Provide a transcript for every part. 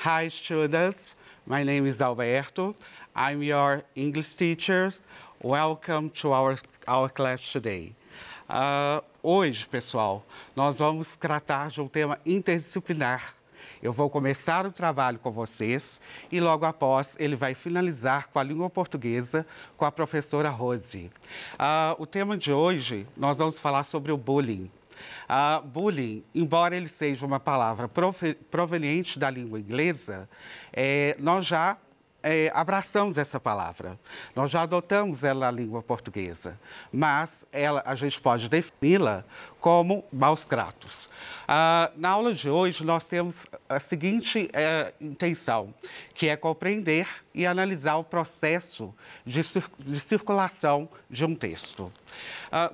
Hi, students. My name is Alberto. I'm your English teacher. Welcome to our class today. Hoje, pessoal, nós vamos tratar de um tema interdisciplinar. Eu vou começar o trabalho com vocês e logo após ele vai finalizar com a língua portuguesa com a professora Rose. O tema de hoje, nós vamos falar sobre o bullying. Bullying, embora ele seja uma palavra proveniente da língua inglesa, nós já abraçamos essa palavra, nós já adotamos ela na língua portuguesa, mas a gente pode defini-la como maus tratos. Na aula de hoje, nós temos a seguinte intenção, que é compreender e analisar o processo de circulação de um texto.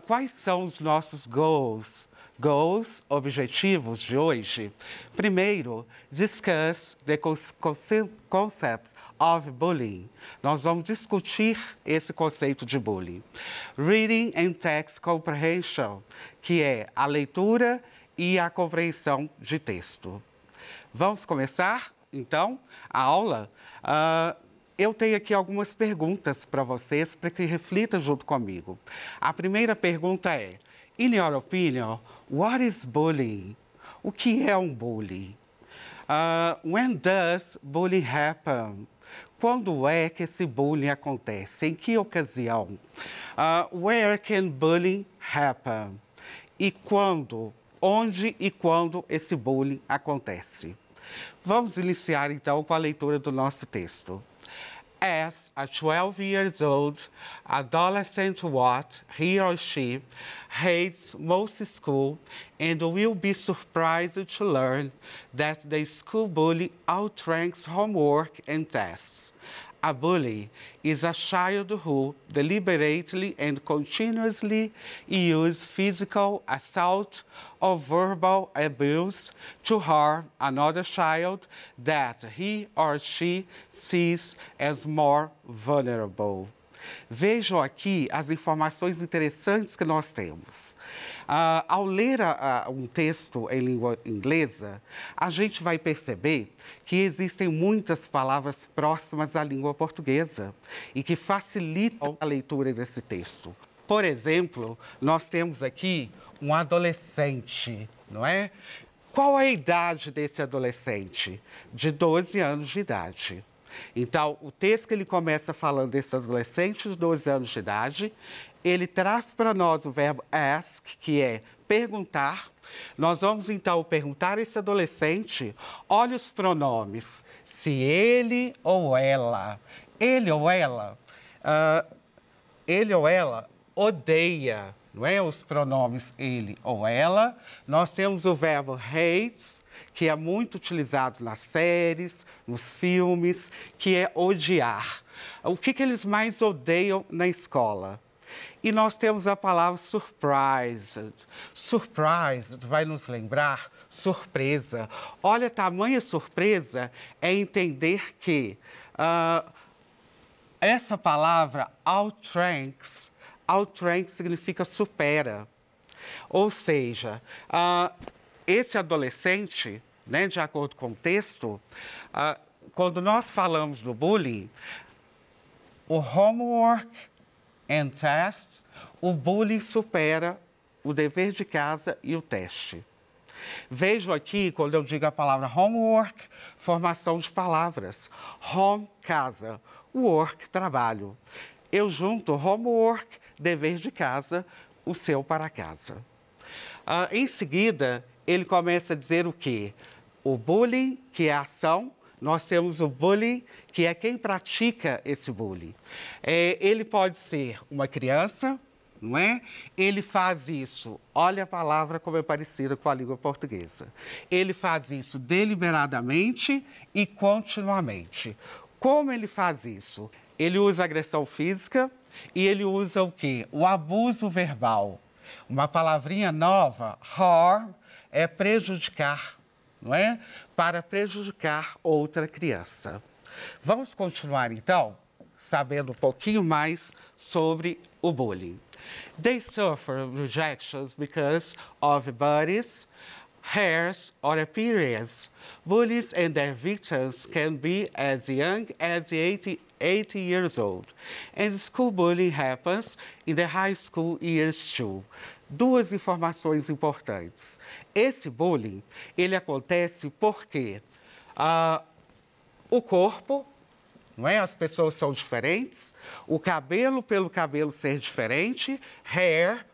Quais são os nossos goals, objetivos de hoje? Primeiro, discuss the concept of bullying. Nós vamos discutir esse conceito de bullying. Reading and text comprehension, que é a leitura e a compreensão de texto. Vamos começar, então, a aula? Eu tenho aqui algumas perguntas para vocês, para que reflitam junto comigo. A primeira pergunta é: in your opinion, what is bullying? O que é um bullying? When does bullying happen? Quando é que esse bullying acontece? Em que ocasião? Where can bullying happen? E quando? Onde e quando esse bullying acontece? Vamos iniciar então com a leitura do nosso texto. As a 12 years old adolescent what he or she hates most school and will be surprised to learn that the school bully outranks homework and tests. A bully is a child who deliberately and continuously uses physical assault or verbal abuse to harm another child that he or she sees as more vulnerable. Vejam aqui as informações interessantes que nós temos. Ao ler um texto em língua inglesa, a gente vai perceber que existem muitas palavras próximas à língua portuguesa e que facilitam a leitura desse texto. Por exemplo, nós temos aqui um adolescente, não é? Qual a idade desse adolescente? De 12 anos de idade. Então, o texto que ele começa falando desse adolescente de 12 anos de idade, ele traz para nós o verbo ask, que é perguntar. Nós vamos, então, perguntar a esse adolescente, olha os pronomes, se ele ou ela. Ele ou ela odeia, não é? Os pronomes ele ou ela. Nós temos o verbo hates, que é muito utilizado nas séries, nos filmes, que é odiar. O que eles mais odeiam na escola? E nós temos a palavra surprised. Surprised vai nos lembrar surpresa. Olha, tamanha surpresa é entender que essa palavra outranks significa supera. Ou seja, esse adolescente, né, de acordo com o texto, quando nós falamos do bullying, o homework and tests, o bullying supera o dever de casa e o teste. Vejo aqui, quando eu digo a palavra homework, formação de palavras. Home, casa. Work, trabalho. Eu junto homework, dever de casa, o seu para casa. Em seguida, ele começa a dizer o quê? O bullying, que é a ação. Nós temos o bullying, que é quem pratica esse bullying. Ele pode ser uma criança, não é? Ele faz isso, olha a palavra como é parecida com a língua portuguesa. Ele faz isso deliberadamente e continuamente. Como ele faz isso? Ele usa agressão física e ele usa o quê? O abuso verbal. Uma palavrinha nova, harm, é prejudicar, não é? Para prejudicar outra criança. Vamos continuar, então, sabendo um pouquinho mais sobre o bullying. They suffer rejections because of buddies, hairs, or appearance. Bullies and their victims can be as young as 80 years old. And school bullying happens in the high school years too. Duas informações importantes. Esse bullying, ele acontece porque o corpo, não é? As pessoas são diferentes, o cabelo pelo cabelo ser diferente, hair,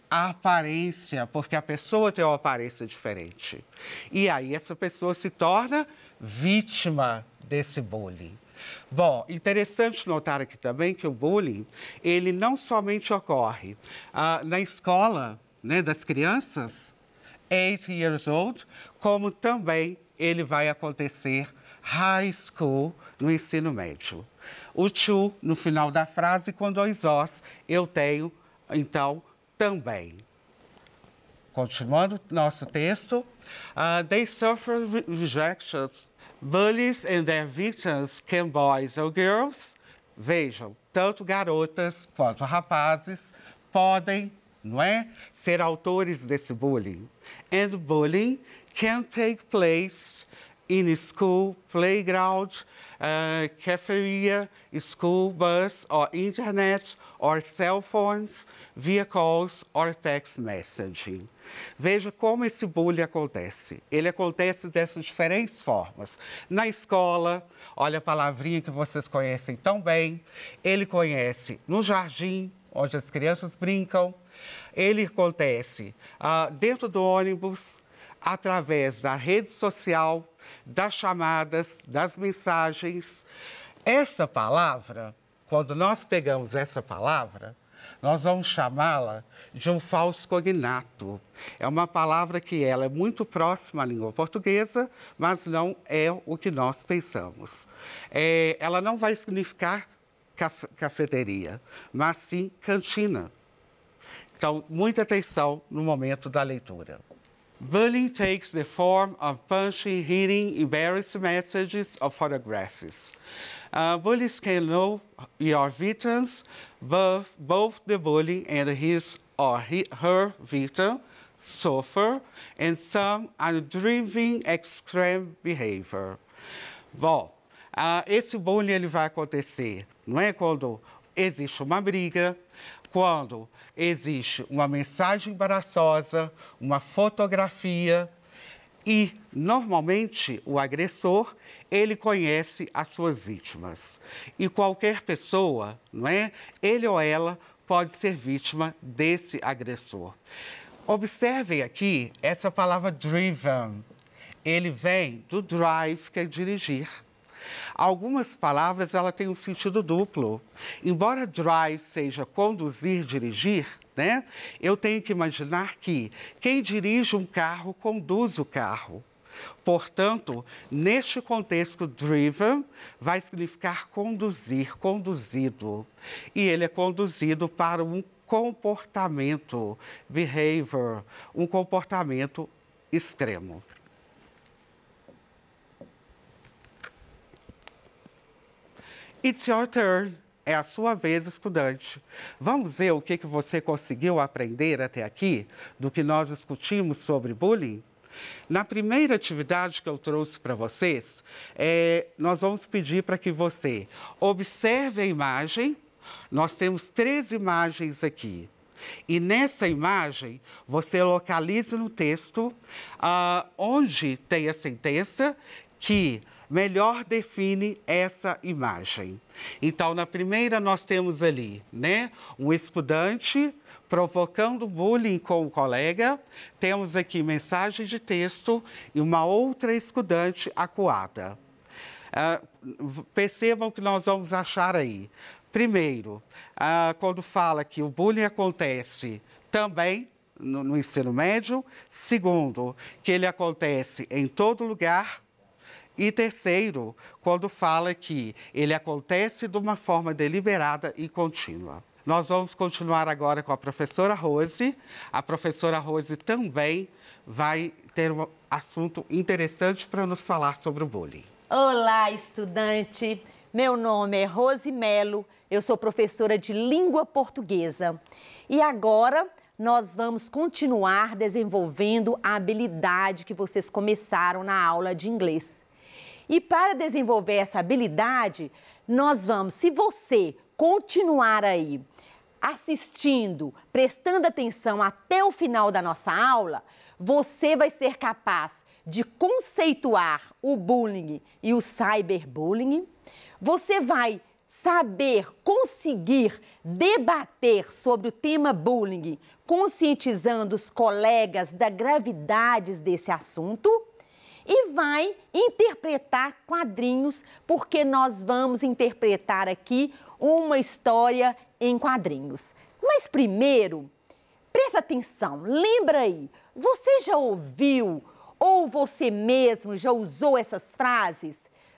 a aparência, porque a pessoa tem uma aparência diferente. E aí essa pessoa se torna vítima desse bullying. Bom, interessante notar aqui também que o bullying, ele não somente ocorre na escola, né, das crianças, 8 years old, como também ele vai acontecer high school, no ensino médio. O to, no final da frase, com dois os, eu tenho, então, também. Continuando nosso texto, they suffer rejections. Bullies and their victims can boys or girls. Vejam, tanto garotas quanto rapazes podem, não é, ser autores desse bullying. And bullying can take place in school, playground, cafeteria, school bus, or internet, or cell phones, via calls, or text messaging. Veja como esse bullying acontece. Ele acontece dessas diferentes formas. Na escola, olha a palavrinha que vocês conhecem tão bem. Ele conhece no jardim, onde as crianças brincam. Ele acontece dentro do ônibus, através da rede social, das chamadas, das mensagens. Essa palavra, quando nós pegamos essa palavra, nós vamos chamá-la de um falso cognato. É uma palavra que ela é muito próxima à língua portuguesa, mas não é o que nós pensamos. Ela não vai significar cafeteria, mas sim cantina. Então, muita atenção no momento da leitura. Bullying takes the form of punching, hitting, embarrassing messages, or photographs. Bullies can know your victims, both the bully and his or her victim suffer, and some are driving extreme behavior. Bom, esse bullying ele vai acontecer, não é, quando existe uma briga, quando existe uma mensagem embaraçosa, uma fotografia e, normalmente, o agressor, ele conhece as suas vítimas. E qualquer pessoa, não é? Ele ou ela pode ser vítima desse agressor. Observem aqui essa palavra driven. Ele vem do drive, que é dirigir. Algumas palavras ela têm um sentido duplo. Embora drive seja conduzir, dirigir, né? Eu tenho que imaginar que quem dirige um carro conduz o carro. Portanto, neste contexto, driven vai significar conduzir, conduzido. E ele é conduzido para um comportamento, behavior, um comportamento extremo. It's your turn. É a sua vez, estudante. Vamos ver o que você conseguiu aprender até aqui do que nós discutimos sobre bullying? Na primeira atividade que eu trouxe para vocês, nós vamos pedir para que você observe a imagem. Nós temos 3 imagens aqui. E nessa imagem, você localize no texto onde tem a sentença que melhor define essa imagem. Então, na primeira, nós temos ali, né, um estudante provocando bullying com o colega. Temos aqui mensagem de texto e uma outra estudante acuada. Percebam o que nós vamos achar aí. Primeiro, quando fala que o bullying acontece também no ensino médio. Segundo, que ele acontece em todo lugar. E terceiro, quando fala que ele acontece de uma forma deliberada e contínua. Nós vamos continuar agora com a professora Rose. A professora Rose também vai ter um assunto interessante para nos falar sobre o bullying. Olá, estudante! Meu nome é Rose Melo, eu sou professora de língua portuguesa. E agora nós vamos continuar desenvolvendo a habilidade que vocês começaram na aula de inglês. E para desenvolver essa habilidade, nós vamos, se você continuar aí assistindo, prestando atenção até o final da nossa aula, você vai ser capaz de conceituar o bullying e o cyberbullying. Você vai saber, conseguir debater sobre o tema bullying, conscientizando os colegas da gravidade desse assunto e vai interpretar quadrinhos, porque nós vamos interpretar aqui uma história em quadrinhos. Mas primeiro, presta atenção, lembra aí, você já ouviu ou você mesmo já usou essas frases?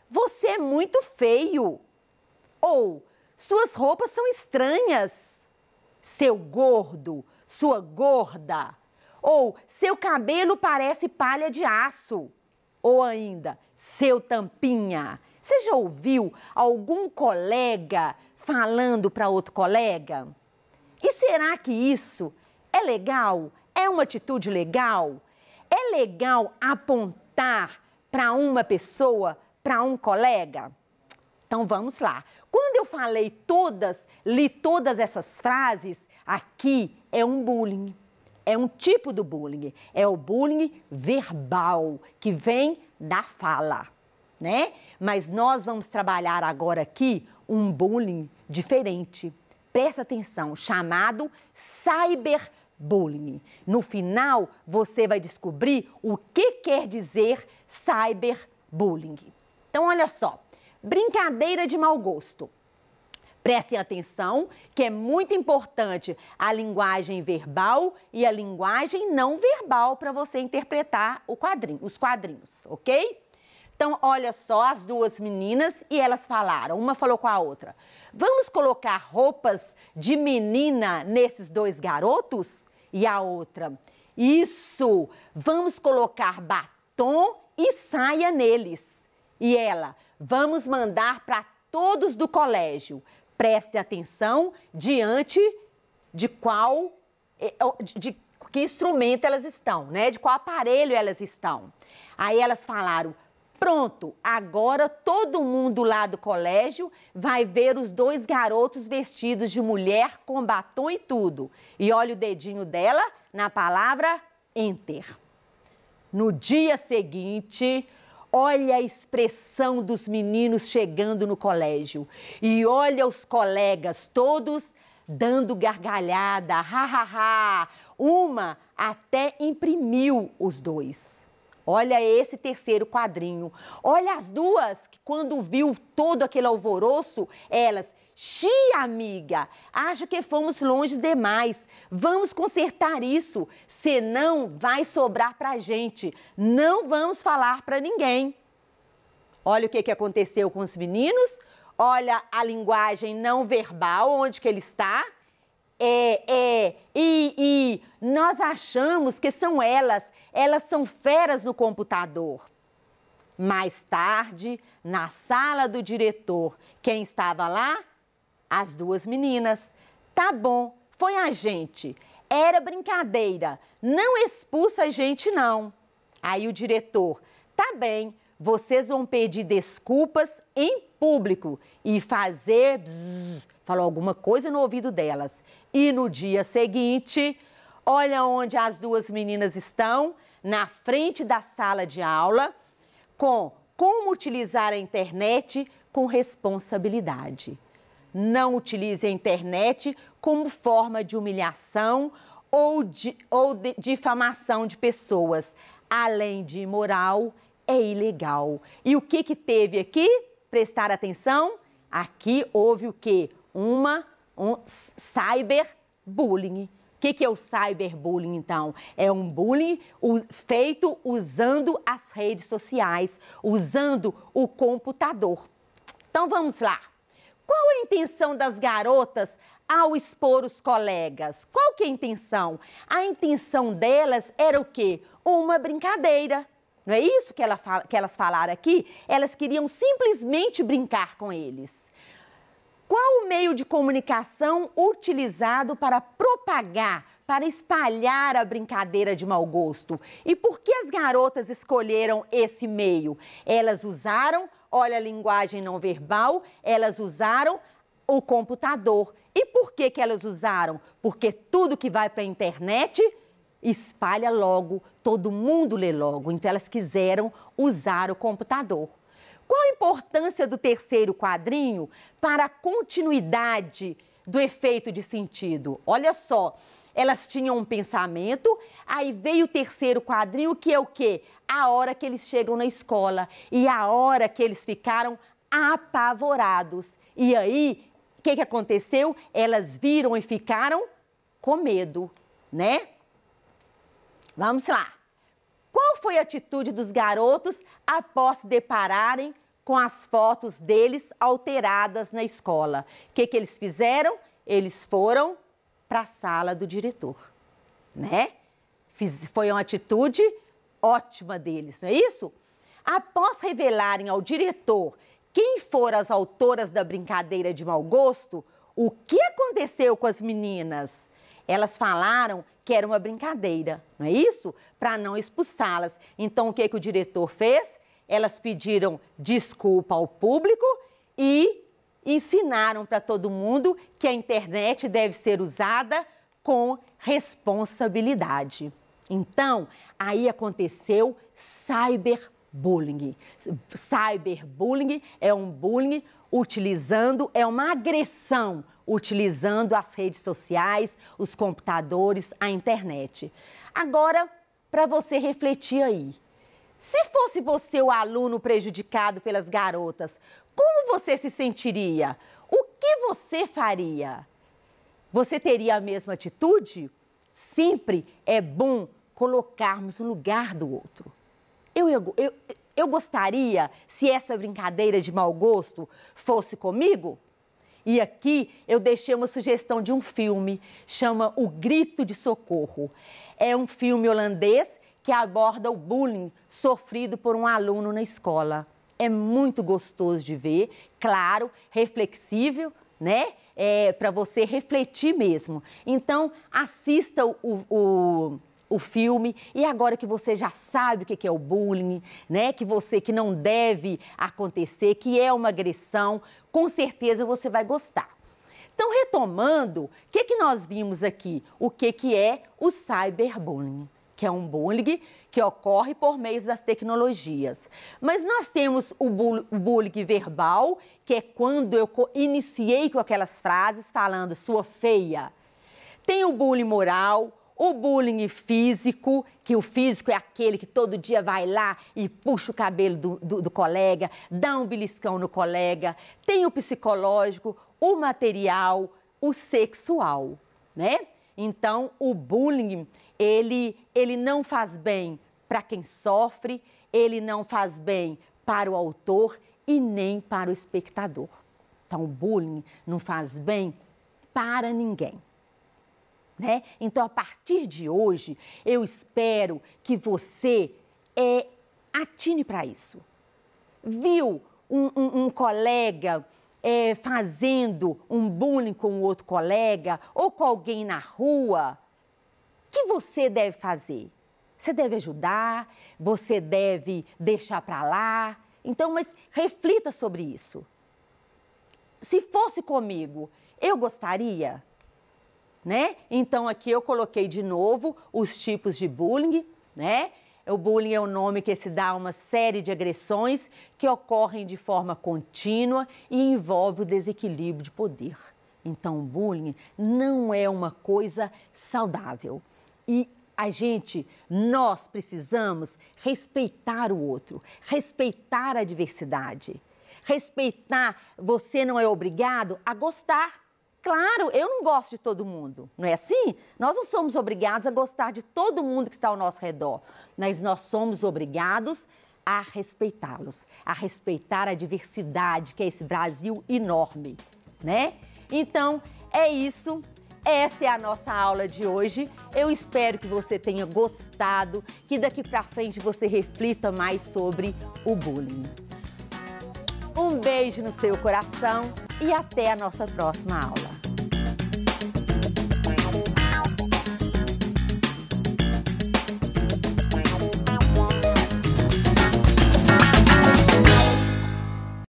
Você é muito feio. Ou suas roupas são estranhas. Seu gordo, sua gorda. Ou seu cabelo parece palha de aço. Ou ainda, seu tampinha. Você já ouviu algum colega falando para outro colega? E será que isso é legal? É uma atitude legal? É legal apontar para uma pessoa, para um colega? Então vamos lá. Quando eu li todas essas frases, aqui é um bullying. É um tipo do bullying. É o bullying verbal, que vem da fala, né? Mas nós vamos trabalhar agora aqui um bullying diferente. Presta atenção, chamado cyberbullying. No final, você vai descobrir o que quer dizer cyberbullying. Então, olha só. Brincadeira de mau gosto. Prestem atenção que é muito importante a linguagem verbal e a linguagem não verbal para você interpretar os quadrinhos, ok? Então, olha só as duas meninas e elas falaram, uma falou com a outra. Vamos colocar roupas de menina nesses dois garotos? E a outra, isso, vamos colocar batom e saia neles. E ela, vamos mandar para todos do colégio. Preste atenção diante de que instrumento elas estão, né? De qual aparelho elas estão. Aí elas falaram, pronto, agora todo mundo lá do colégio vai ver os dois garotos vestidos de mulher com batom e tudo. E olha o dedinho dela na palavra enter. No dia seguinte, olha a expressão dos meninos chegando no colégio. E olha os colegas todos dando gargalhada, ha, ha, ha. Uma até imprimiu os dois. Olha esse terceiro quadrinho. Olha as duas que quando viu todo aquele alvoroço, elas... Xi, amiga, acho que fomos longe demais. Vamos consertar isso, senão vai sobrar pra gente. Não vamos falar pra ninguém. Olha o que aconteceu com os meninos. Olha a linguagem não verbal, onde que ele está. E nós achamos que são elas são feras no computador. Mais tarde, na sala do diretor, quem estava lá? As duas meninas. Tá bom, foi a gente. Era brincadeira. Não expulsa a gente, não. Aí o diretor, tá bem, vocês vão pedir desculpas em público e fazer bzzz, falou alguma coisa no ouvido delas. E no dia seguinte, olha onde as duas meninas estão, na frente da sala de aula, com como utilizar a internet com responsabilidade. Não utilize a internet como forma de humilhação ou de difamação de pessoas. Além de imoral, é ilegal. E o que teve aqui? Prestar atenção? Aqui houve o quê? Um cyberbullying. O que é o cyberbullying, então? É um bullying feito usando as redes sociais, usando o computador. Então, vamos lá. Qual a intenção das garotas ao expor os colegas? Qual que é a intenção? A intenção delas era o quê? Uma brincadeira. Não é isso que elas falaram aqui? Elas queriam simplesmente brincar com eles. Qual o meio de comunicação utilizado para propagar para espalhar a brincadeira de mau gosto. E por que as garotas escolheram esse meio? Elas usaram, olha a linguagem não verbal, elas usaram o computador. E por que elas usaram? Porque tudo que vai para a internet espalha logo, todo mundo lê logo. Então elas quiseram usar o computador. Qual a importância do terceiro quadrinho para a continuidade do efeito de sentido? Olha só, elas tinham um pensamento, aí veio o terceiro quadrinho, que é o quê? A hora que eles chegam na escola e a hora que eles ficaram apavorados. E aí, o que aconteceu? Elas viram e ficaram com medo, né? Vamos lá. Qual foi a atitude dos garotos após se depararem com as fotos deles alteradas na escola? O que eles fizeram? Eles foram para a sala do diretor, né? Foi uma atitude ótima deles, não é isso? Após revelarem ao diretor quem foram as autoras da brincadeira de mau gosto, o que aconteceu com as meninas? Elas falaram que era uma brincadeira, não é isso? Para não expulsá-las. Então, o que o diretor fez? Elas pediram desculpa ao público e ensinaram para todo mundo que a internet deve ser usada com responsabilidade. Então, aí aconteceu cyberbullying. Cyberbullying é um bullying utilizando, é uma agressão utilizando as redes sociais, os computadores, a internet. Agora, para você refletir aí, se fosse você o aluno prejudicado pelas garotas, como você se sentiria? O que você faria? Você teria a mesma atitude? Sempre é bom colocarmos no lugar do outro. Eu gostaria, se essa brincadeira de mau gosto fosse comigo? E aqui eu deixei uma sugestão de um filme, chama O Grito de Socorro. É um filme holandês que aborda o bullying sofrido por um aluno na escola. É muito gostoso de ver, claro, reflexível, né? Para você refletir mesmo. Então, assista o filme e agora que você já sabe o que é o bullying, né? Que não deve acontecer, que é uma agressão, com certeza você vai gostar. Então, retomando, o que nós vimos aqui? O que é o cyberbullying? Que é um bullying que ocorre por meio das tecnologias. Mas nós temos o bullying verbal, que é quando eu iniciei com aquelas frases falando sua feia. Tem o bullying moral, o bullying físico, que o físico é aquele que todo dia vai lá e puxa o cabelo do colega, dá um beliscão no colega. Tem o psicológico, o material, o sexual, né? Então, o bullying, ele não faz bem para quem sofre, ele não faz bem para o autor e nem para o espectador. Então, o bullying não faz bem para ninguém, né? Então, a partir de hoje, eu espero que você atine para isso. Viu um colega fazendo um bullying com o outro colega ou com alguém na rua? O que você deve fazer? Você deve ajudar, você deve deixar para lá. Então, mas reflita sobre isso. Se fosse comigo, eu gostaria, né? Então, aqui eu coloquei de novo os tipos de bullying, né? O bullying é o nome que se dá a uma série de agressões que ocorrem de forma contínua e envolve o desequilíbrio de poder. Então, o bullying não é uma coisa saudável. E nós precisamos respeitar o outro, respeitar a diversidade. Respeitar, você não é obrigado a gostar. Claro, eu não gosto de todo mundo, não é assim? Nós não somos obrigados a gostar de todo mundo que está ao nosso redor, mas nós somos obrigados a respeitá-los, a respeitar a diversidade, que é esse Brasil enorme, né? Então, é isso. Essa é a nossa aula de hoje. Eu espero que você tenha gostado, que daqui para frente você reflita mais sobre o bullying. Um beijo no seu coração e até a nossa próxima aula.